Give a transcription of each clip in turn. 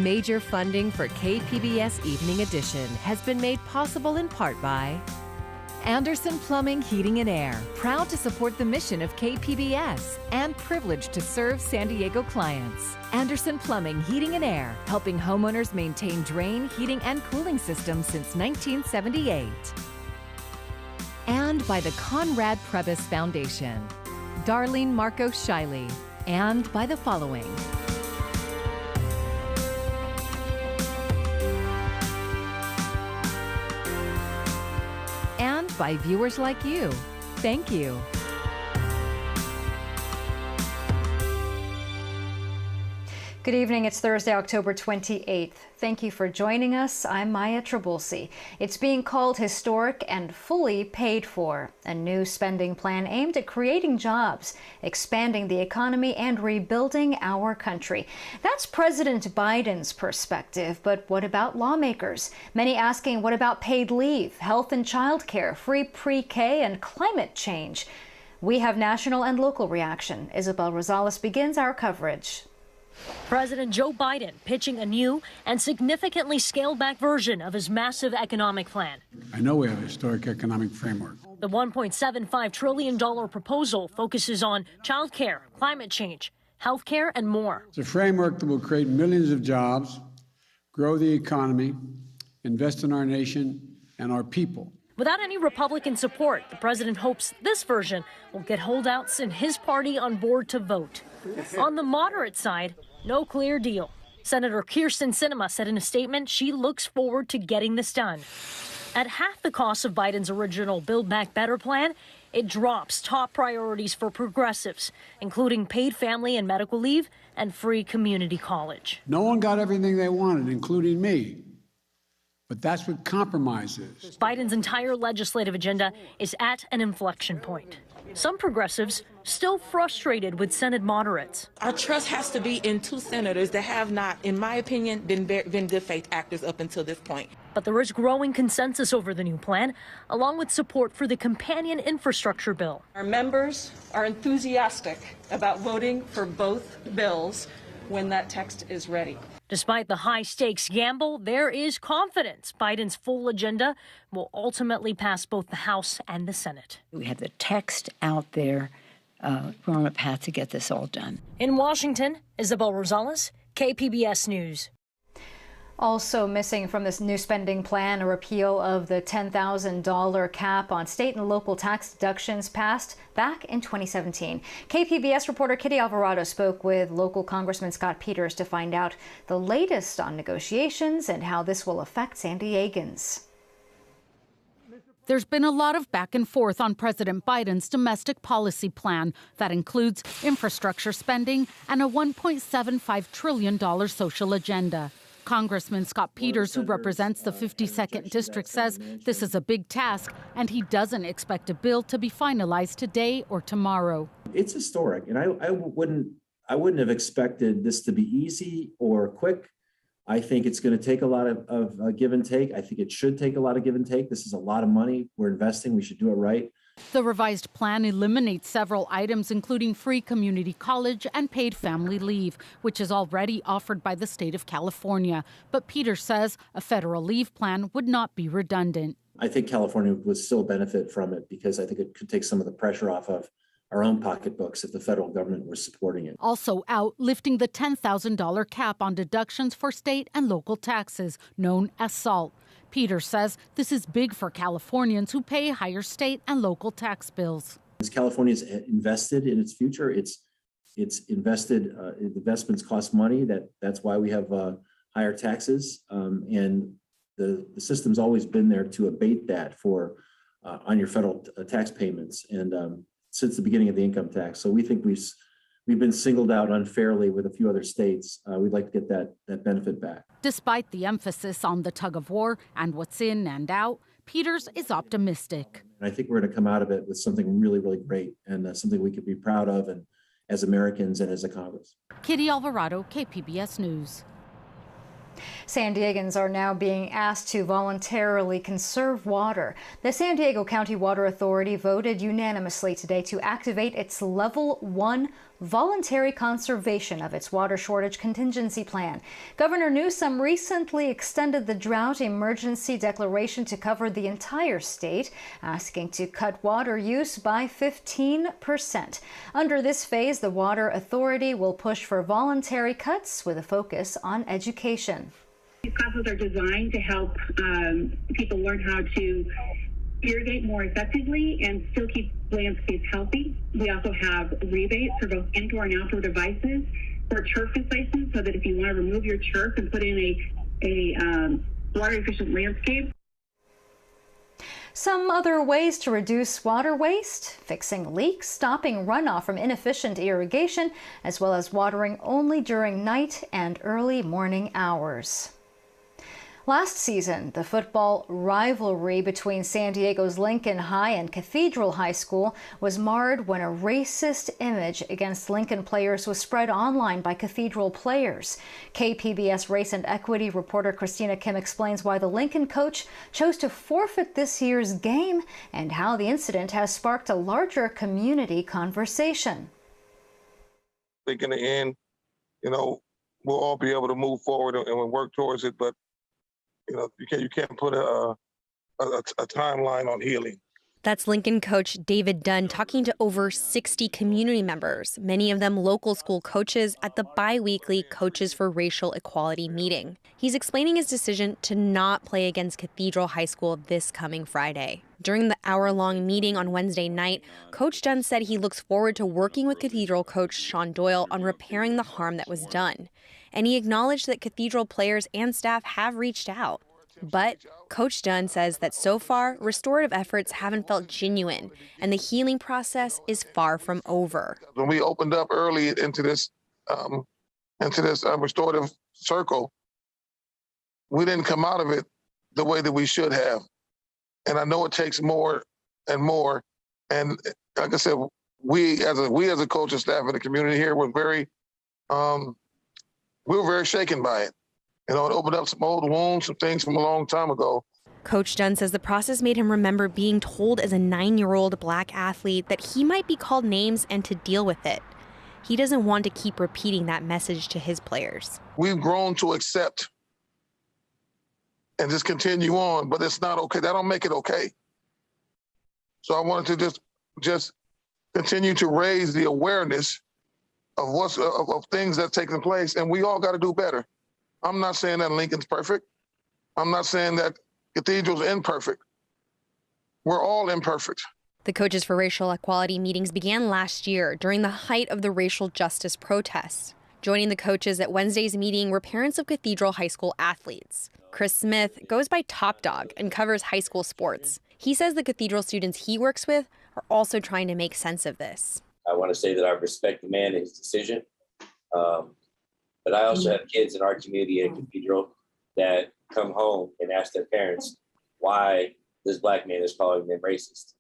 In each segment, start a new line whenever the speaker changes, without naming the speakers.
Major funding for KPBS Evening Edition has been made possible in part by Anderson Plumbing, Heating and Air, proud to support the mission of KPBS and privileged to serve San Diego clients. Anderson Plumbing, Heating and Air, helping homeowners maintain drain, heating, and cooling systems since 1978. And by the Conrad Prebys Foundation, Darlene Marco Shiley, and by the following. And by viewers like you. Thank you.
Good evening. It's Thursday, October 28th. Thank you for joining us. I'm Maya Trabulsi. It's being called historic and fully paid for. A new spending plan aimed at creating jobs, expanding the economy, and rebuilding our country. That's President Biden's perspective. But what about lawmakers? Many asking, what about paid leave, health and child care, free pre-K, and climate change? We have national and local reaction. Isabel Rosales begins our coverage.
President Joe Biden pitching a new and significantly scaled-back version of his massive economic plan.
I know we have a historic economic framework.
The $1.75 trillion proposal focuses on child care, climate change, health care, and more.
It's a framework that will create millions of jobs, grow the economy, invest in our nation and our people.
Without any Republican support, the president hopes this version will get holdouts in his party on board to vote. On the moderate side, no clear deal. Senator Kyrsten Sinema said in a statement she looks forward to getting this done. At half the cost of Biden's original Build Back Better plan, it drops top priorities for progressives, including paid family and medical leave and free community college.
No one got everything they wanted, including me. But that's what compromise is.
Biden's entire legislative agenda is at an inflection point. Some progressives still frustrated with Senate moderates.
Our trust has to be in two senators that have not, in my opinion, been good faith actors up until this point.
But there is growing consensus over the new plan, along with support for the companion infrastructure bill.
Our members are enthusiastic about voting for both bills when that text is ready.
Despite the high-stakes gamble, there is confidence Biden's full agenda will ultimately pass both the House and the Senate.
We have the text out there. We're on a path to get this all done.
In Washington, Isabel Rosales, KPBS News.
Also missing from this new spending plan, a repeal of the $10,000 cap on state and local tax deductions passed back in 2017. KPBS reporter Kitty Alvarado spoke with local Congressman Scott Peters to find out the latest on negotiations and how this will affect San Diegans.
There's been a lot of back and forth on President Biden's domestic policy plan that includes infrastructure spending and a $1.75 trillion social agenda. Congressman Scott Peters, who represents the 52nd District, says this is a big task, and he doesn't expect a bill to be finalized today or tomorrow.
It's historic, and I wouldn't have expected this to be easy or quick. I think it's going to take a lot of give and take. I think it should take a lot of give and take. This is a lot of money we're investing. We should do it right.
The revised plan eliminates several items, including free community college and paid family leave, which is already offered by the state of California. But Peters says a federal leave plan would not be redundant.
I think California would still benefit from it because I think it could take some of the pressure off of our own pocketbooks if the federal government were supporting it.
Also out, lifting the $10,000 cap on deductions for state and local taxes, known as SALT. Peters says this is big for Californians who pay higher state and local tax bills.
As California's invested in its future, it's invested, investments cost money. That's why we have higher taxes. And the system's always been there to abate that for on your federal tax payments. And since the beginning of the income tax. So we think we've been singled out unfairly with a few other states. We'd like to get that benefit back.
Despite the emphasis on the tug of war and what's in and out, Peters is optimistic.
And I think we're going to come out of it with something really, really great and something we could be proud of and as Americans and as a Congress.
Kitty Alvarado, KPBS News.
San Diegans are now being asked to voluntarily conserve water. The San Diego County Water Authority voted unanimously today to activate its Level 1 voluntary conservation of its water shortage contingency plan. Governor Newsom recently extended the drought emergency declaration to cover the entire state, asking to cut water use by 15%. Under this phase, the Water Authority will push for voluntary cuts with a focus on education.
These classes are designed to help people learn how to irrigate more effectively and still keep landscapes healthy. We also have rebates for both indoor and outdoor devices for turf displacement, so that if you want to remove your turf and put in a water efficient landscape.
Some other ways to reduce water waste: fixing leaks, stopping runoff from inefficient irrigation, as well as watering only during night and early morning hours. Last season, the football rivalry between San Diego's Lincoln High and Cathedral High School was marred when a racist image against Lincoln players was spread online by Cathedral players. KPBS race and equity reporter Christina Kim explains why the Lincoln coach chose to forfeit this year's game and how the incident has sparked a larger community conversation.
I think in the end, we'll all be able to move forward and we'll work towards it, but you can't put a timeline on healing.
That's Lincoln coach David Dunn talking to over 60 community members, many of them local school coaches, at the bi-weekly Coaches for Racial Equality meeting. He's explaining his decision to not play against Cathedral High School this coming Friday. During the hour-long meeting on Wednesday night, Coach Dunn said he looks forward to working with Cathedral coach Sean Doyle on repairing the harm that was done. And he acknowledged that Cathedral players and staff have reached out. But Coach Dunn says that so far, restorative efforts haven't felt genuine, and the healing process is far from over.
When we opened up early into this restorative circle, we didn't come out of it the way that we should have. And I know it takes more and more. And like I said, we as a coach and staff in the community here were very shaken by it. It opened up some old wounds, some things from a long time ago.
Coach Dunn says the process made him remember being told as a 9-year-old black athlete that he might be called names and to deal with it. He doesn't want to keep repeating that message to his players.
We've grown to accept and just continue on, but it's not okay. That don't make it okay. So I wanted to just continue to raise the awareness of things that are taking place, and we all got to do better. I'm not saying that Lincoln's perfect. I'm not saying that Cathedral's imperfect. We're all imperfect.
The Coaches for Racial Equality meetings began last year during the height of the racial justice protests. Joining the coaches at Wednesday's meeting were parents of Cathedral High School athletes. Chris Smith goes by Top Dog and covers high school sports. He says the Cathedral students he works with are also trying to make sense of this.
I want to say that I respect the man and his decision. But I also have kids in our community at Cathedral that come home and ask their parents why this black man is calling them racist.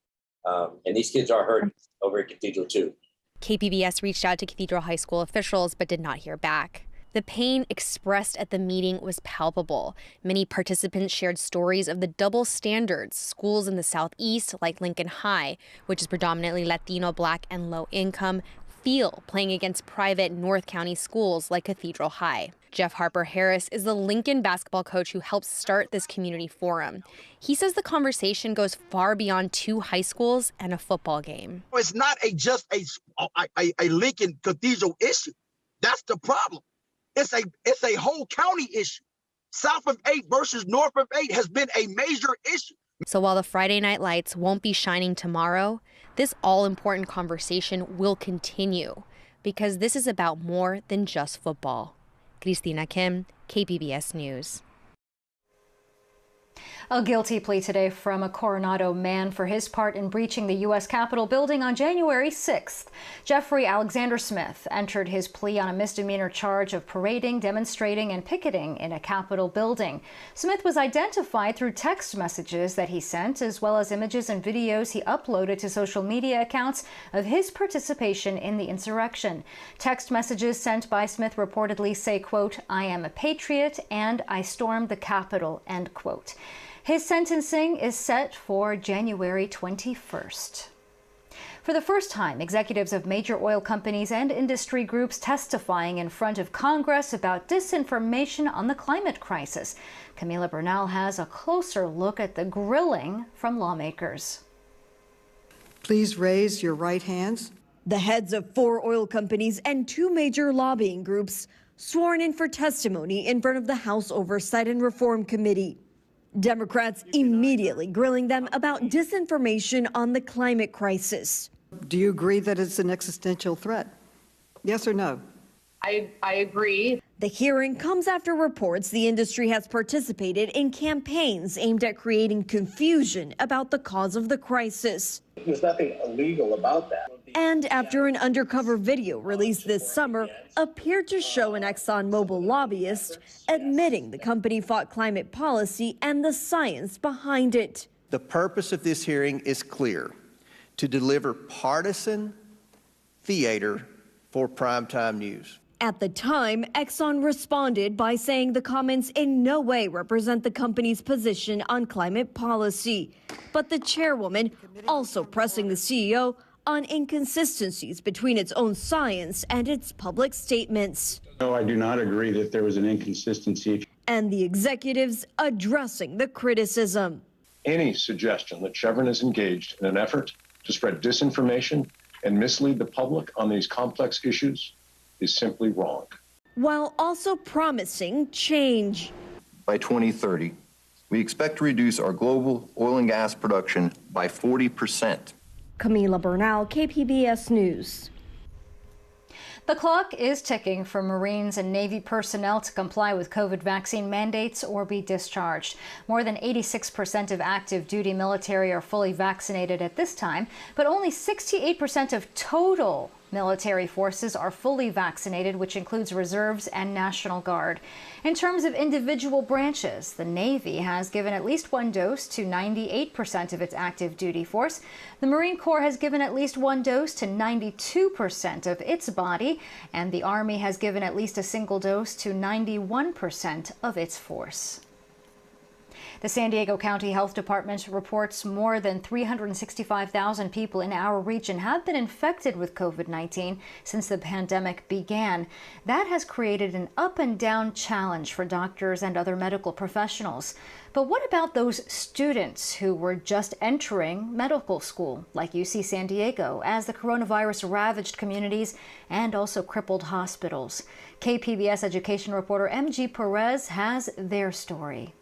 And these kids are hurting over at Cathedral too.
KPBS reached out to Cathedral High School officials but did not hear back. The pain expressed at the meeting was palpable. Many participants shared stories of the double standards schools in the Southeast, like Lincoln High, which is predominantly Latino, Black, and low income, feel playing against private North County schools like Cathedral High. Jeff Harper Harris is the Lincoln basketball coach who helped start this community forum. He says the conversation goes far beyond 2 high schools and a football game.
It's not just a Lincoln Cathedral issue. That's the problem. It's a whole county issue. South of 8 versus north of 8 has been a major issue.
So while the Friday night lights won't be shining tomorrow, this all-important conversation will continue because this is about more than just football. Christina Kim, KPBS News.
A guilty plea today from a Coronado man for his part in breaching the U.S. Capitol building on January 6th. Jeffrey Alexander Smith entered his plea on a misdemeanor charge of parading, demonstrating, and picketing in a Capitol building. Smith was identified through text messages that he sent, as well as images and videos he uploaded to social media accounts of his participation in the insurrection. Text messages sent by Smith reportedly say, quote, "I am a patriot and I stormed the Capitol," end quote. His sentencing is set for January 21st. For the first time, executives of major oil companies and industry groups testifying in front of Congress about disinformation on the climate crisis. Camila Bernal has a closer look at the grilling from lawmakers.
Please raise your right hands.
The heads of 4 oil companies and 2 major lobbying groups sworn in for testimony in front of the House Oversight and Reform Committee. Democrats immediately grilling them about disinformation on the climate crisis.
Do you agree that it's an existential threat? Yes or no?
I agree.
The hearing comes after reports the industry has participated in campaigns aimed at creating confusion about the cause of the crisis.
There's nothing illegal about that.
And after an undercover video released this summer appeared to show an ExxonMobil lobbyist admitting the company fought climate policy and the science behind it.
The purpose of this hearing is clear: to deliver partisan theater for primetime news.
At the time, Exxon responded by saying the comments in no way represent the company's position on climate policy. But the chairwoman also pressing the CEO on inconsistencies between its own science and its public statements.
No, I do not agree that there was an inconsistency.
And the executives addressing the criticism.
Any suggestion that Chevron is engaged in an effort to spread disinformation and mislead the public on these complex issues is simply wrong.
While also promising change.
By 2030, we expect to reduce our global oil and gas production by 40%.
Camila Bernal, KPBS News.
The clock is ticking for Marines and Navy personnel to comply with COVID vaccine mandates or be discharged. More than 86% of active duty military are fully vaccinated at this time, but only 68% of total military forces are fully vaccinated, which includes reserves and National Guard. In terms of individual branches, the Navy has given at least 1 dose to 98% of its active duty force. The Marine Corps has given at least 1 dose to 92% of its body, and the Army has given at least a single dose to 91% of its force. The San Diego County Health Department reports more than 365,000 people in our region have been infected with COVID-19 since the pandemic began. That has created an up and down challenge for doctors and other medical professionals. But what about those students who were just entering medical school, like UC San Diego, as the coronavirus ravaged communities and also crippled hospitals? KPBS education reporter MG Perez has their story.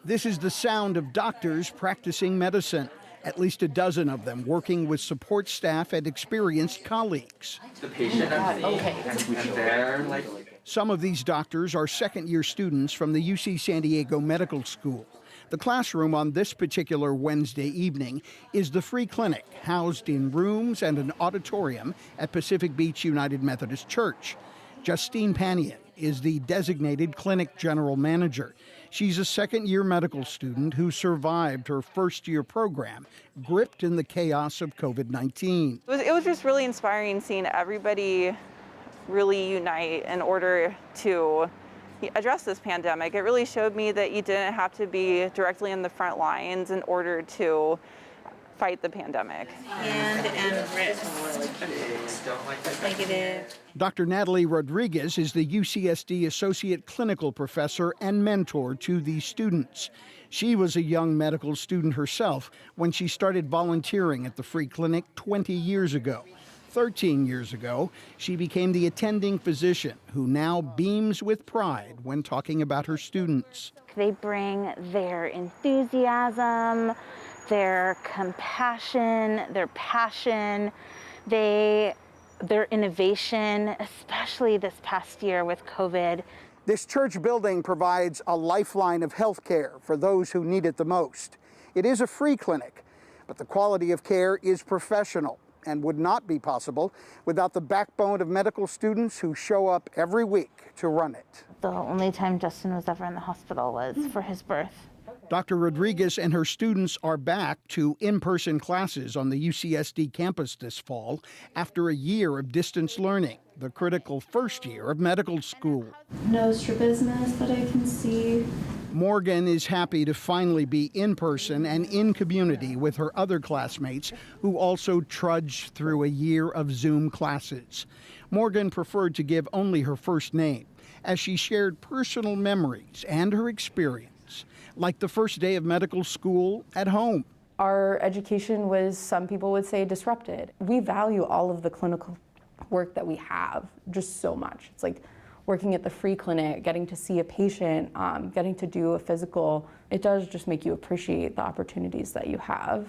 This is the sound of doctors practicing medicine. At least a dozen of them working with support staff and experienced colleagues.
The patient,
Some of these doctors are second-year students from the UC San Diego Medical School. The classroom on this particular Wednesday evening is the free clinic housed in rooms and an auditorium at Pacific Beach United Methodist Church. Justine Panion is the designated clinic general manager. She's a second-year medical student who survived her first-year program, gripped in the chaos of COVID-19.
It was just really inspiring seeing everybody really unite in order to address this pandemic. It really showed me that you didn't have to be directly in the front lines in order to fight the pandemic.
Hand and wrist. Negative.
Dr. Natalie Rodriguez is the UCSD Associate Clinical Professor and mentor to these students. She was a young medical student herself when she started volunteering at the free clinic 20 years ago. 13 years ago, she became the attending physician who now beams with pride when talking about her students.
They bring their enthusiasm, their compassion, their passion, their innovation, especially this past year with COVID.
This church building provides a lifeline of health care for those who need it the most. It is a free clinic, but the quality of care is professional and would not be possible without the backbone of medical students who show up every week to run it.
The only time Justin was ever in the hospital was for his birth.
Dr. Rodriguez and her students are back to in-person classes on the UCSD campus this fall after a year of distance learning, the critical first year of medical school.
No strabismus that I can see.
Morgan is happy to finally be in person and in community with her other classmates who also trudged through a year of Zoom classes. Morgan preferred to give only her first name as she shared personal memories and her experience, like the first day of medical school at home.
Our education was, some people would say, disrupted. We value all of the clinical work that we have just so much. It's like working at the free clinic, getting to see a patient, getting to do a physical. It does just make you appreciate the opportunities that you have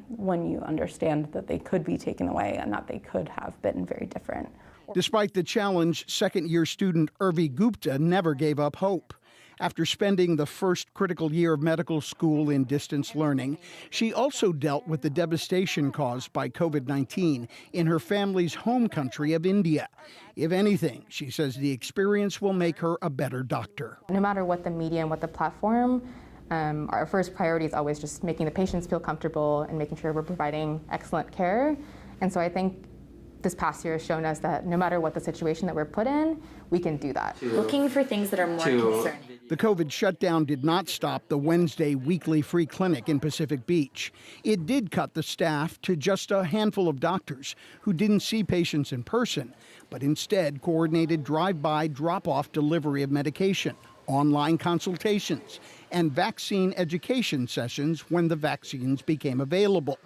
when you understand that they could be taken away and that they could have been very different.
Despite the challenge, second-year student Urvi Gupta never gave up hope. After spending the first critical year of medical school in distance learning, she also dealt with the devastation caused by COVID-19 in her family's home country of India. If anything, she says the experience will make her a better doctor.
No matter what the medium, what the platform, our first priority is always just making the patients feel comfortable and making sure we're providing excellent care. And so I think this past year has shown us that no matter what the situation that we're put in, we can do that.
Looking for things that are more concerning.
The COVID shutdown did not stop the Wednesday weekly free clinic in Pacific Beach. It did cut the staff to just a handful of doctors who didn't see patients in person, but instead coordinated drive-by drop-off delivery of medication, online consultations, and vaccine education sessions when the vaccines became available.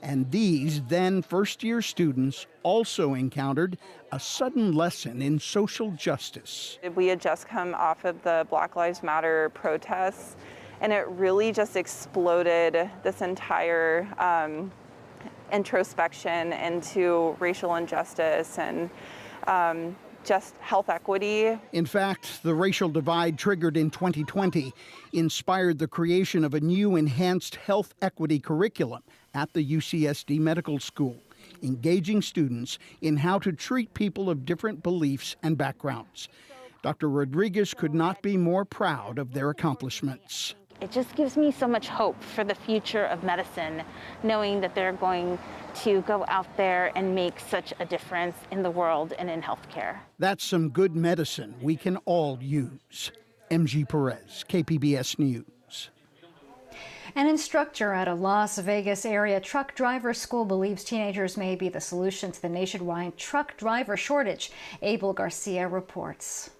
And these then first-year students also encountered a sudden lesson in social justice.
We had just come off of the Black Lives Matter protests, and it really just exploded this entire introspection into racial injustice and just health equity.
In fact, the racial divide triggered in 2020 inspired the creation of a new enhanced health equity curriculum at the UCSD Medical School, engaging students in how to treat people of different beliefs and backgrounds. Dr. Rodriguez could not be more proud of their accomplishments.
It just gives me so much hope for the future of medicine, knowing that they're going to go out there and make such a difference in the world and in healthcare.
That's some good medicine we can all use. MG Perez, KPBS News.
An instructor at a Las Vegas area truck driver school believes teenagers may be the solution to the nationwide truck driver shortage. Abel Garcia reports.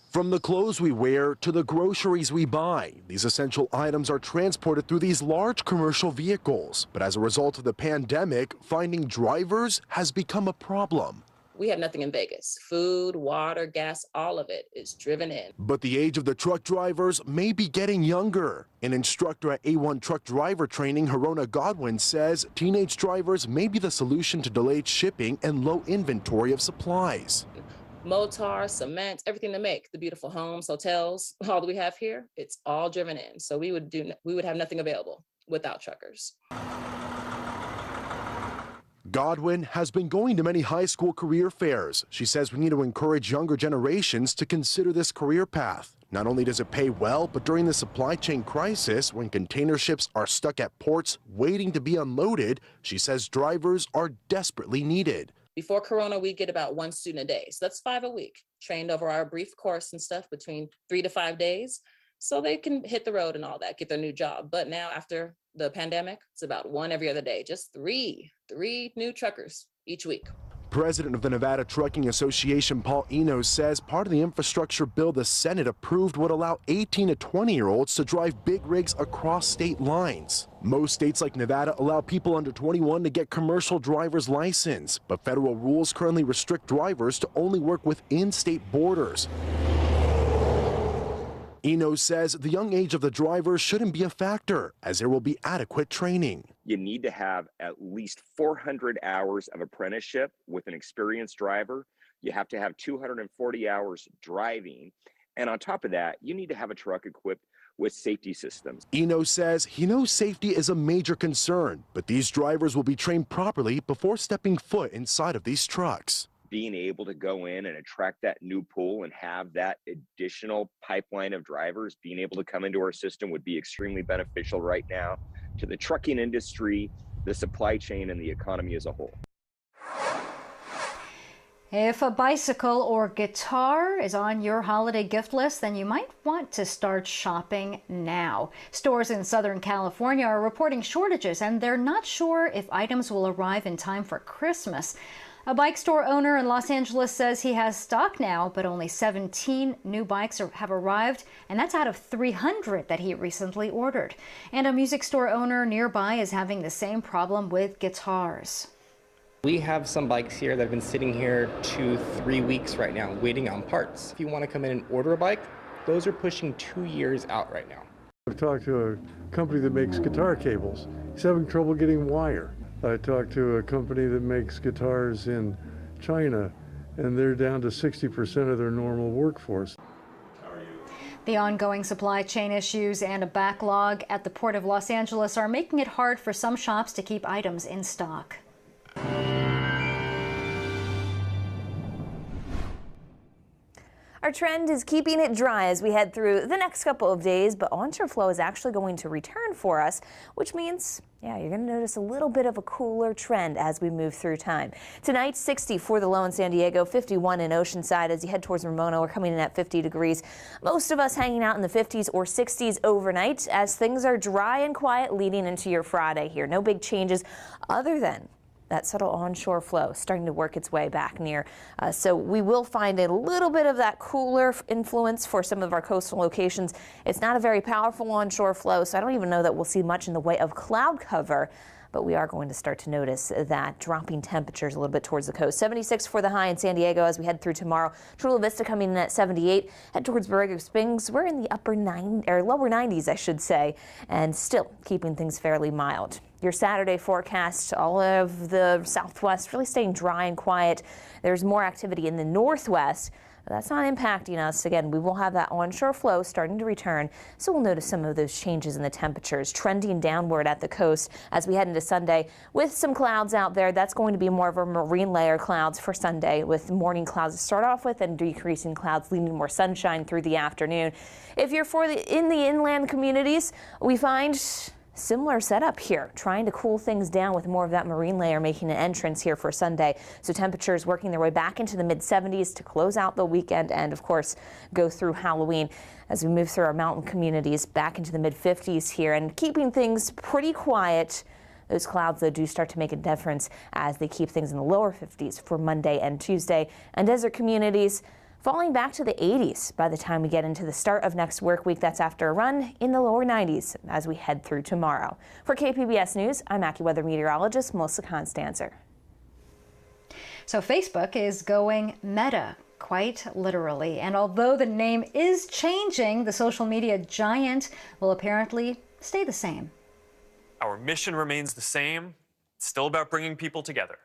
From the clothes we wear to the groceries we buy, these essential items are transported through these large commercial vehicles. But as a result of the pandemic, finding drivers has become a problem.
We have nothing in Vegas. Food, water, gas, all of it is driven in.
But the age of the truck drivers may be getting younger. An instructor at A1 Truck Driver Training, Harona Godwin, says teenage drivers may be the solution to delayed shipping and low inventory of supplies.
Motar, cement, everything to make the beautiful homes, hotels, all that we have here, it's all driven in. So we would have nothing available without truckers.
Godwin has been going to many high school career fairs. She says we need to encourage younger generations to consider this career path. Not only does it pay well, but during the supply chain crisis, when container ships are stuck at ports waiting to be unloaded, she says drivers are desperately needed.
Before Corona, we get about 1 student a day. So that's 5 a week, trained over our brief course and stuff between 3 to 5 days. So they can hit the road and all that, get their new job. But now after the pandemic, it's about 1 every other day, just three new truckers each week.
President of the Nevada Trucking Association, Paul Enos, says part of the infrastructure bill the Senate approved would allow 18 to 20-year-olds to drive big rigs across state lines. Most states like Nevada allow people under 21 to get commercial driver's license, but federal rules currently restrict drivers to only work within state borders. Enos says the young age of the driver shouldn't be a factor, as there will be adequate training.
You need to have at least 400 hours of apprenticeship with an experienced driver. You have to have 240 hours driving. And on top of that, you need to have a truck equipped with safety systems.
Enos says he knows safety is a major concern, but these drivers will be trained properly before stepping foot inside of these trucks.
Being able to go in and attract that new pool and have that additional pipeline of drivers being able to come into our system would be extremely beneficial right now to the trucking industry, the supply chain, and the economy as a whole.
If a bicycle or guitar is on your holiday gift list, then you might want to start shopping now. Stores in Southern California are reporting shortages, and they're not sure if items will arrive in time for Christmas. A bike store owner in Los Angeles says he has stock now, but only 17 new bikes have arrived, and that's out of 300 that he recently ordered. And a music store owner nearby is having the same problem with guitars.
We have some bikes here that have been sitting here 2-3 weeks right now, waiting on parts. If you want to come in and order a bike, those are pushing 2 years out right now.
I've talked to a company that makes guitar cables. He's having trouble getting wire. I talked to a company that makes guitars in China, and they're down to 60% of their normal workforce.
The ongoing supply chain issues and a backlog at the Port of Los Angeles are making it hard for some shops to keep items in stock.
Our trend is keeping it dry as we head through the next couple of days, but onshore flow is actually going to return for us, which means, yeah, you're going to notice a little bit of a cooler trend as we move through time. Tonight, 60 for the low in San Diego, 51 in Oceanside. As you head towards Ramona, we're coming in at 50 degrees. Most of us hanging out in the 50s or 60s overnight as things are dry and quiet leading into your Friday here. No big changes other than that subtle onshore flow starting to work its way back near. So we will find a little bit of that cooler influence for some of our coastal locations. It's not a very powerful onshore flow, so I don't even know that we'll see much in the way of cloud cover. But we are going to start to notice that dropping temperatures a little bit towards the coast. 76 for the high in San Diego as we head through tomorrow. Chula Vista coming in at 78. Head towards Borrego Springs. We're in the lower 90s, I should say, and still keeping things fairly mild. Your Saturday forecast, all of the southwest really staying dry and quiet. There's more activity in the northwest. But that's not impacting us. Again, we will have that onshore flow starting to return, so we'll notice some of those changes in the temperatures trending downward at the coast as we head into Sunday with some clouds out there. That's going to be more of a marine layer clouds for Sunday, with morning clouds to start off with and decreasing clouds, leaving more sunshine through the afternoon. If you're in the inland communities, we find similar setup here, trying to cool things down with more of that marine layer making an entrance here for Sunday. So temperatures working their way back into the mid-70s to close out the weekend and, of course, go through Halloween as we move through our mountain communities back into the mid-50s here and keeping things pretty quiet. Those clouds, though, do start to make a difference as they keep things in the lower 50s for Monday and Tuesday. And desert communities falling back to the 80s by the time we get into the start of next work week. That's after a run in the lower 90s as we head through tomorrow. For KPBS News, I'm AccuWeather meteorologist Melissa Constanzer.
So Facebook is going meta, quite literally. And although the name is changing, the social media giant will apparently stay the same.
Our mission remains the same. It's still about bringing people together.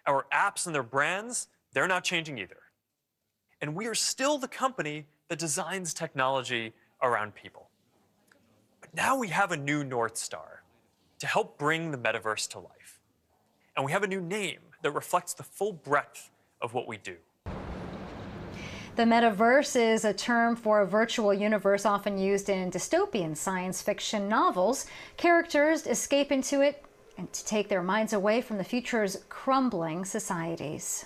Our apps and their brands, they're not changing either. And we are still the company that designs technology around people. But now we have a new North Star to help bring the metaverse to life. And we have a new name that reflects the full breadth of what we do.
The metaverse is a term for a virtual universe often used in dystopian science fiction novels. Characters escape into it and to take their minds away from the future's crumbling societies.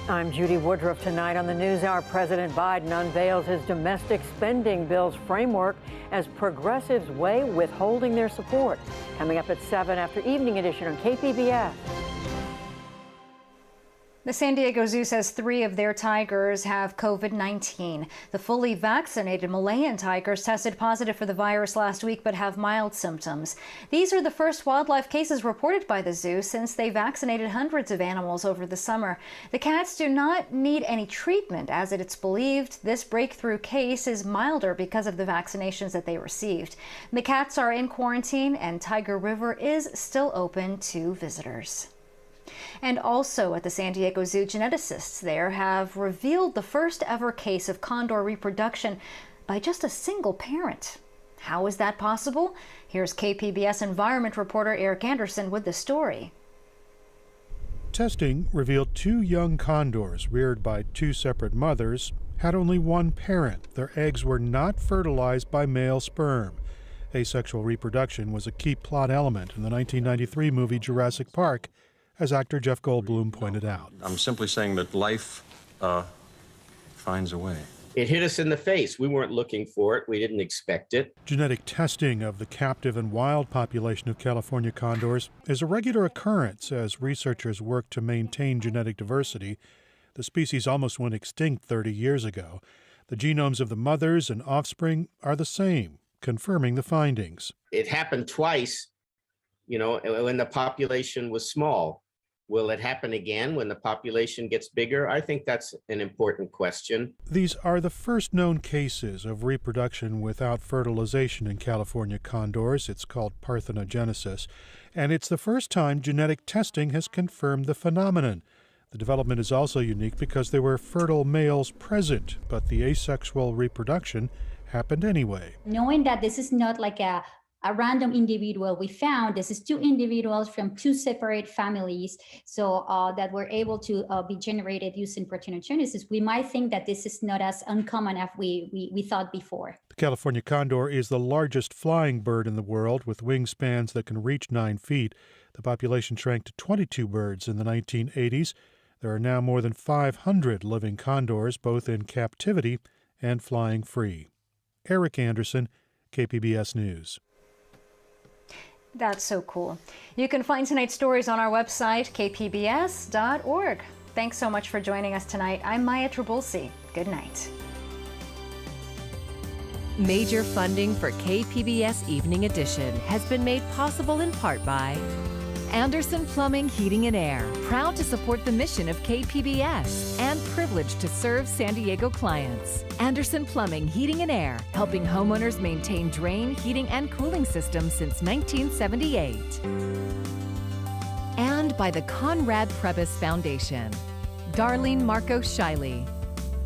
I'm Judy Woodruff. Tonight on the NewsHour, President Biden unveils his domestic spending bill's framework as progressives weigh withholding their support. Coming up at 7 after Evening Edition on KPBS.
The San Diego Zoo says 3 of their tigers have COVID-19. The fully vaccinated Malayan tigers tested positive for the virus last week but have mild symptoms. These are the first wildlife cases reported by the zoo since they vaccinated hundreds of animals over the summer. The cats do not need any treatment, as it's believed this breakthrough case is milder because of the vaccinations that they received. The cats are in quarantine and Tiger River is still open to visitors. And also at the San Diego Zoo, geneticists there have revealed the first ever case of condor reproduction by just a single parent. How is that possible? Here's KPBS environment reporter Eric Anderson with the story.
Testing revealed 2 young condors reared by 2 separate mothers had only one parent. Their eggs were not fertilized by male sperm. Asexual reproduction was a key plot element in the 1993 movie Jurassic Park, as actor Jeff Goldblum pointed out.
I'm simply saying that life finds a way.
It hit us in the face. We weren't looking for it. We didn't expect it.
Genetic testing of the captive and wild population of California condors is a regular occurrence as researchers work to maintain genetic diversity. The species almost went extinct 30 years ago. The genomes of the mothers and offspring are the same, confirming the findings.
It happened twice, when the population was small. Will it happen again when the population gets bigger? I think that's an important question.
These are the first known cases of reproduction without fertilization in California condors. It's called parthenogenesis, and it's the first time genetic testing has confirmed the phenomenon. The development is also unique because there were fertile males present, but the asexual reproduction happened anyway.
Knowing that this is not like a random individual we found, this is two individuals from two separate families, so that were able to be generated using parthenogenesis, we might think that this is not as uncommon as we thought before.
The California condor is the largest flying bird in the world, with wingspans that can reach 9 feet. The population shrank to 22 birds in the 1980s. There are now more than 500 living condors, both in captivity and flying free. Eric Anderson, KPBS News.
That's so cool. You can find tonight's stories on our website, kpbs.org. Thanks so much for joining us tonight. I'm Maya Trabulsi. Good night.
Major funding for KPBS Evening Edition has been made possible in part by Anderson Plumbing, Heating and Air, proud to support the mission of KPBS and privileged to serve San Diego clients. Anderson Plumbing, Heating and Air, helping homeowners maintain drain, heating, and cooling systems since 1978. And by the Conrad Prebys Foundation, Darlene Marco Shiley,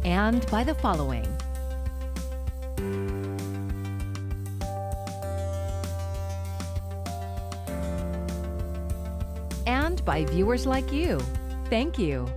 and by the following. And by viewers like you. Thank you.